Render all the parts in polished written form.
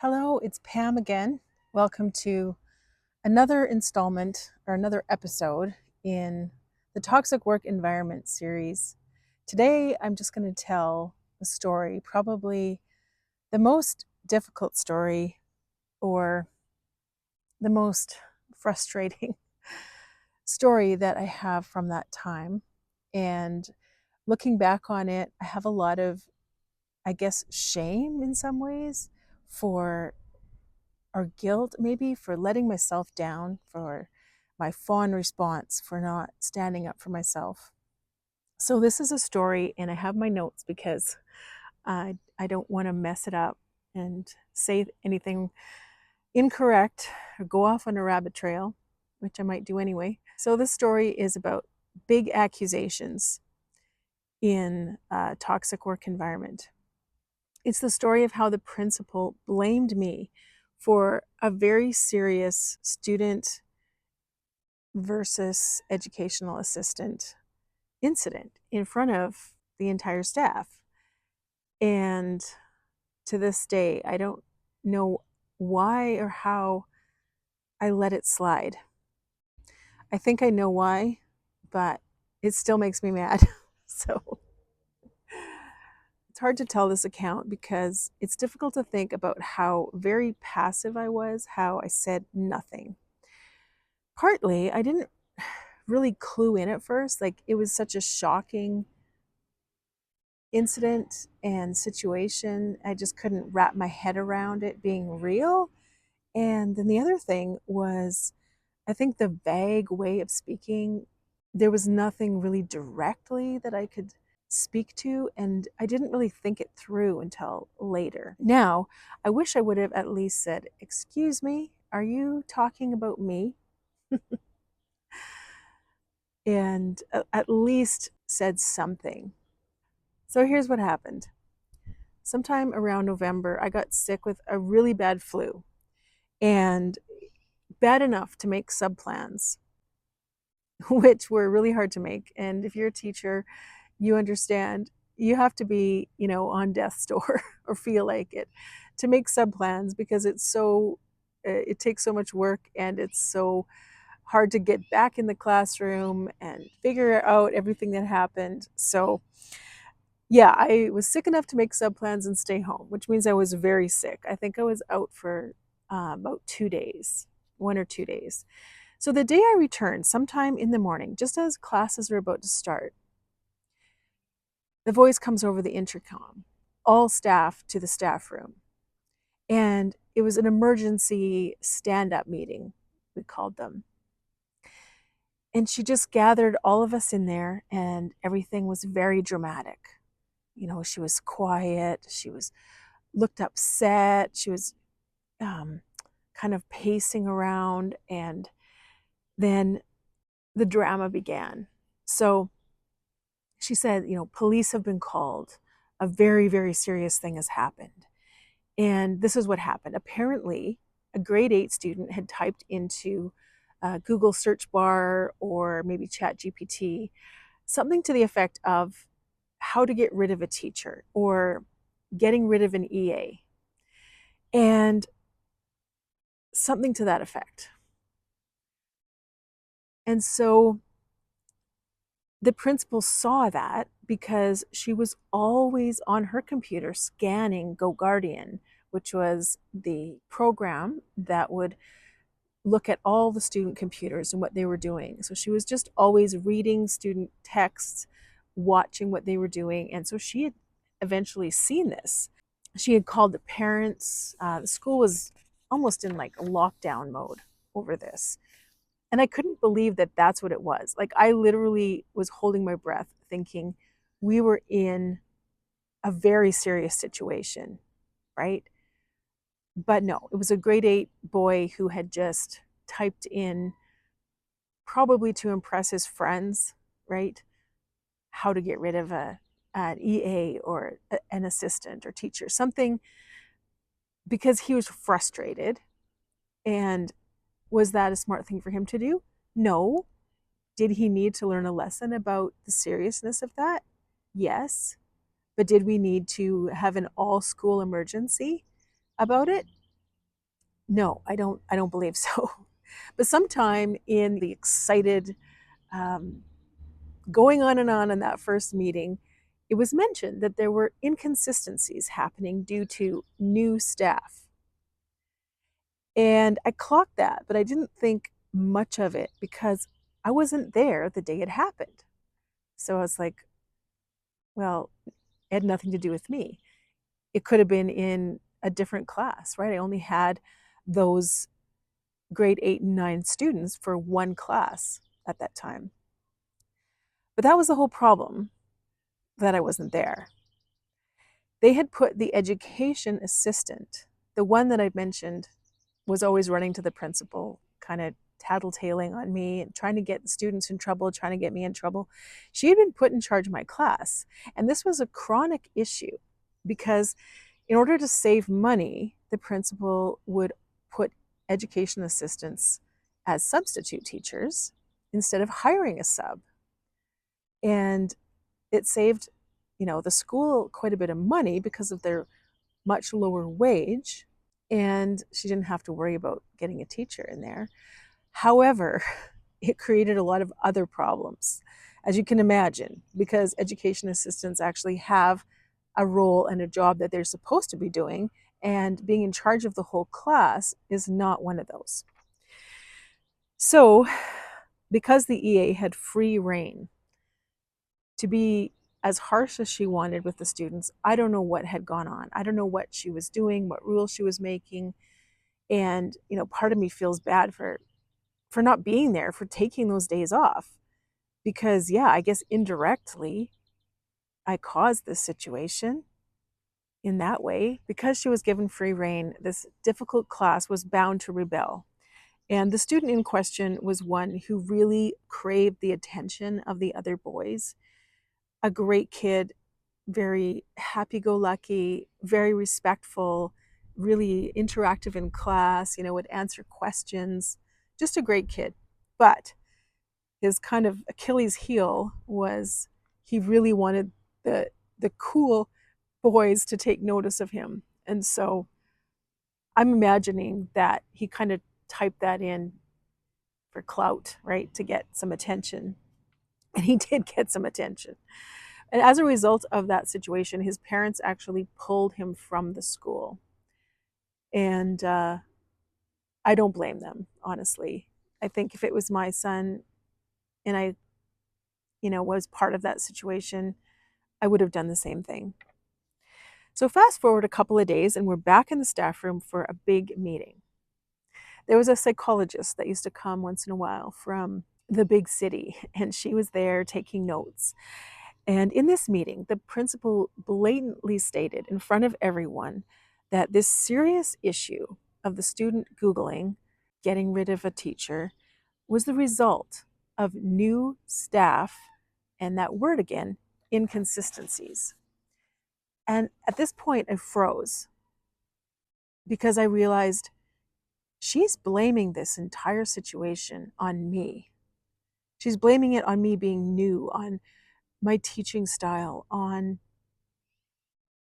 Hello, it's Pam again. Welcome to another installment or another episode in the Toxic Work Environment series. Today, I'm just going to tell a story, probably the most difficult story or the most frustrating story that I have from that time. And looking back on it, I have a lot of, I guess, shame in some ways for or guilt maybe for letting myself down, for my fawn response for not standing up for myself. So this is a story, and I have my notes because I don't want to mess it up and say anything incorrect or go off on a rabbit trail, which I might do anyway. So this story is about big accusations in a toxic work environment. It's the story of how the principal blamed me for a very serious student versus educational assistant incident in front of the entire staff. And to this day, I don't know why or how I let it slide. I think I know why, but it still makes me mad. So it's hard to tell this account because it's difficult to think about how very passive I was, how I said nothing. Partly, I didn't really clue in at first. Like, it was such a shocking incident and situation. I just couldn't wrap my head around it being real. And then the other thing was, I think the vague way of speaking, there was nothing really directly that I could speak to, and I didn't really think it through until later. Now, I wish I would have at least said, "Excuse me, are you talking about me?" And at least said something. So here's what happened. Sometime around November, I got sick with a really bad flu, and bad enough to make subplans, which were really hard to make. And if you're a teacher, you understand you have to be, on death's door or feel like it to make subplans because it takes so much work, and it's so hard to get back in the classroom and figure out everything that happened. So yeah, I was sick enough to make subplans and stay home, which means I was very sick. I think I was out for about 2 days, 1 or 2 days. So the day I returned, sometime in the morning, just as classes were about to start, the voice comes over the intercom, all staff to the staff room. And it was an emergency stand-up meeting, we called them. And she just gathered all of us in there, and everything was very dramatic. She was quiet. She looked upset. She was kind of pacing around, and then the drama began. So she said, police have been called. A very, very serious thing has happened. And this is what happened. Apparently, a grade 8 student had typed into Google search bar or maybe Chat GPT something to the effect of how to get rid of a teacher or getting rid of an EA, and something to that effect. And so the principal saw that because she was always on her computer scanning GoGuardian, which was the program that would look at all the student computers and what they were doing. So she was just always reading student texts, watching what they were doing. And so she had eventually seen this. She had called the parents. The school was almost in like a lockdown mode over this. And I couldn't believe that that's what it was. Like, I literally was holding my breath thinking we were in a very serious situation, right? But no, it was a grade 8 boy who had just typed in, probably to impress his friends, right? How to get rid of an EA or an assistant or teacher, something, because he was frustrated. And was that a smart thing for him to do? No. Did he need to learn a lesson about the seriousness of that? Yes. But did we need to have an all school emergency about it? No, I don't believe so. But sometime in the excited um, going on in that first meeting, it was mentioned that there were inconsistencies happening due to new staff. And I clocked that, but I didn't think much of it because I wasn't there the day it happened. So I was like, well, it had nothing to do with me. It could have been in a different class, right? I only had those grade 8 and 9 students for one class at that time. But that was the whole problem, that I wasn't there. They had put the education assistant, the one that I mentioned was always running to the principal, kind of tattletaling on me and trying to get the students in trouble, trying to get me in trouble. She had been put in charge of my class. And this was a chronic issue because in order to save money, the principal would put education assistants as substitute teachers instead of hiring a sub. And it saved, the school quite a bit of money because of their much lower wage, and she didn't have to worry about getting a teacher in there. However, it created a lot of other problems, as you can imagine, because education assistants actually have a role and a job that they're supposed to be doing, and being in charge of the whole class is not one of those. So, because the EA had free reign to be as harsh as she wanted with the students, I don't know what had gone on. I don't know what she was doing, what rules she was making. And, part of me feels bad for not being there, for taking those days off. Because yeah, I guess indirectly I caused this situation in that way. Because she was given free reign, this difficult class was bound to rebel. And the student in question was one who really craved the attention of the other boys. A great kid, very happy-go-lucky, very respectful, really interactive in class, would answer questions. Just a great kid. But his kind of Achilles heel was he really wanted the cool boys to take notice of him. And so I'm imagining that he kind of typed that in for clout, right? To get some attention. And he did get some attention. And as a result of that situation, his parents actually pulled him from the school. And I don't blame them, honestly. I think if it was my son and I, was part of that situation, I would have done the same thing. So fast forward a couple of days and we're back in the staff room for a big meeting. There was a psychologist that used to come once in a while from the big city, and she was there taking notes. And in this meeting, the principal blatantly stated in front of everyone that this serious issue of the student Googling getting rid of a teacher was the result of new staff, and that word again, inconsistencies. And at this point, I froze because I realized she's blaming this entire situation on me. She's blaming it on me being new, on my teaching style, on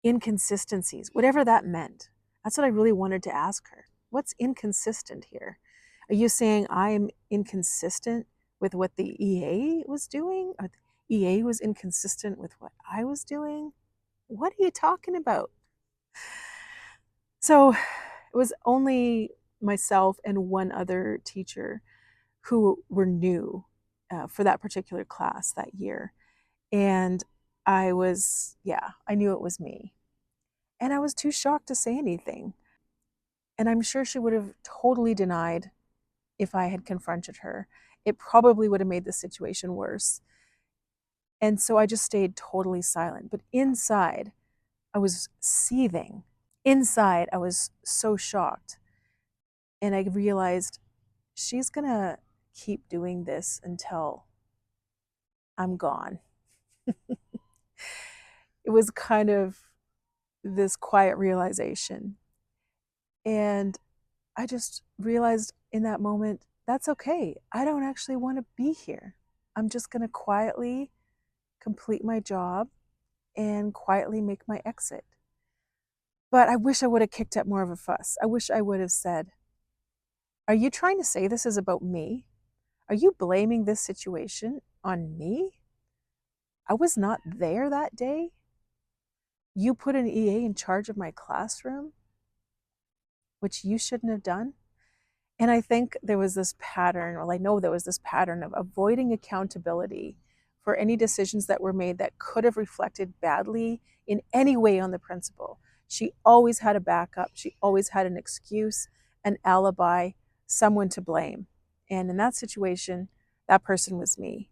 inconsistencies, whatever that meant. That's what I really wanted to ask her. What's inconsistent here? Are you saying I'm inconsistent with what the EA was doing? Or the EA was inconsistent with what I was doing? What are you talking about? So it was only myself and one other teacher who were new for that particular class that year. And I knew it was me. And I was too shocked to say anything. And I'm sure she would have totally denied if I had confronted her. It probably would have made the situation worse. And so I just stayed totally silent. But inside, I was seething. Inside, I was so shocked. And I realized she's going to keep doing this until I'm gone. It was kind of this quiet realization. And I just realized in that moment, that's okay. I don't actually want to be here. I'm just going to quietly complete my job and quietly make my exit. But I wish I would have kicked up more of a fuss. I wish I would have said, Are you trying to say this is about me? Are you blaming this situation on me? I was not there that day. You put an EA in charge of my classroom, which you shouldn't have done. And I think there was this pattern, well, I know there was this pattern of avoiding accountability for any decisions that were made that could have reflected badly in any way on the principal. She always had a backup. She always had an excuse, an alibi, someone to blame. And in that situation, that person was me.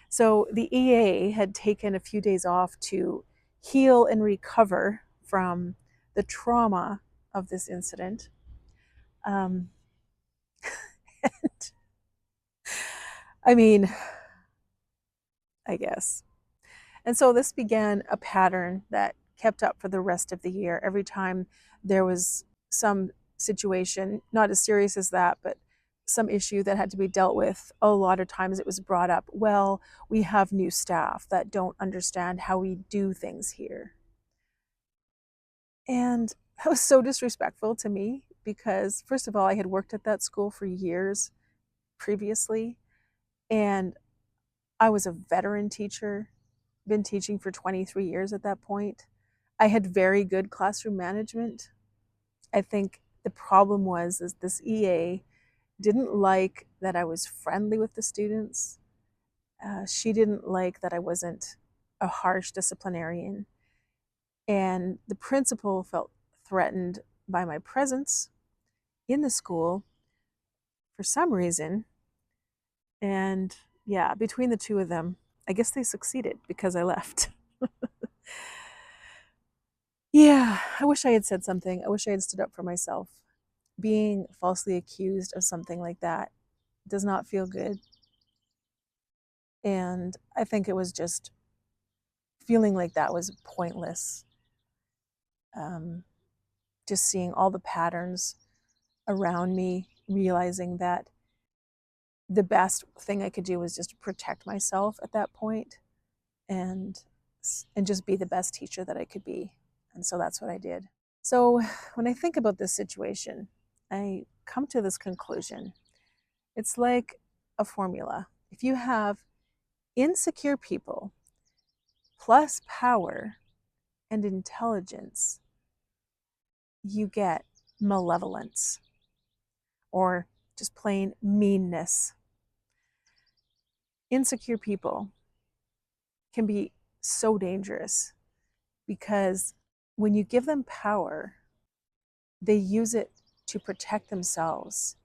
So the EA had taken a few days off to heal and recover from the trauma of this incident. Um, and I mean, I guess. And so this began a pattern that kept up for the rest of the year. Every time there was some situation, not as serious as that, but some issue that had to be dealt with, a lot of times it was brought up, well, we have new staff that don't understand how we do things here. And that was so disrespectful to me because, first of all, I had worked at that school for years previously, and I was a veteran teacher, been teaching for 23 years at that point. I had very good classroom management. I think the problem was is this EA didn't like that I was friendly with the students. She didn't like that I wasn't a harsh disciplinarian. And the principal felt threatened by my presence in the school for some reason. And yeah, between the two of them, I guess they succeeded because I left. Yeah, I wish I had said something. I wish I had stood up for myself. Being falsely accused of something like that does not feel good. And I think it was just feeling like that was pointless. Um, just seeing all the patterns around me, realizing that the best thing I could do was just protect myself at that point and just be the best teacher that I could be. And so that's what I did. So when I think about this situation, I come to this conclusion. It's like a formula. If you have insecure people plus power and intelligence, you get malevolence or just plain meanness. Insecure people can be so dangerous because when you give them power, they use it to protect themselves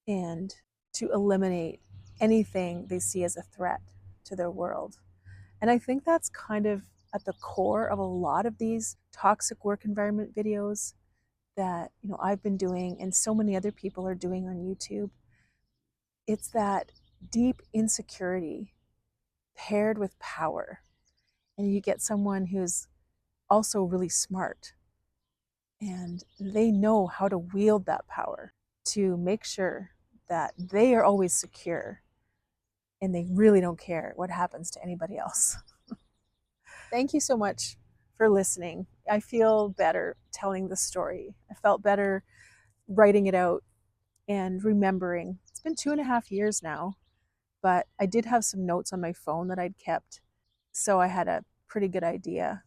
and to eliminate anything they see as a threat to their world. And I think that's kind of at the core of a lot of these toxic work environment videos that I've been doing and so many other people are doing on YouTube. It's that deep insecurity paired with power. And you get someone who's also really smart and they know how to wield that power to make sure that they are always secure and they really don't care what happens to anybody else. Thank you so much for listening. I feel better telling the story. I felt better writing it out and remembering. It's been 2.5 years now, but I did have some notes on my phone that I'd kept. So I had a pretty good idea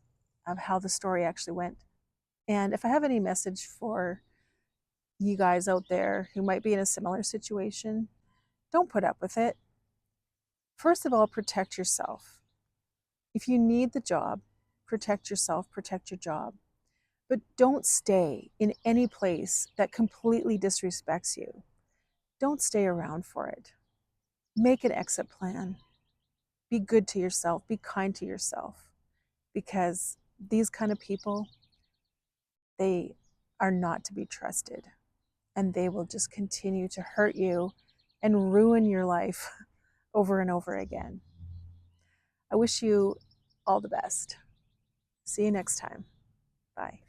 of how the story actually went. And if I have any message for you guys out there who might be in a similar situation, don't put up with it. First of all, protect yourself. If you need the job, protect yourself, protect your job. But don't stay in any place that completely disrespects you. Don't stay around for it. Make an exit plan. Be good to yourself, be kind to yourself, because these kind of people, they are not to be trusted, and they will just continue to hurt you and ruin your life over and over again. I wish you all the best. See you next time. Bye.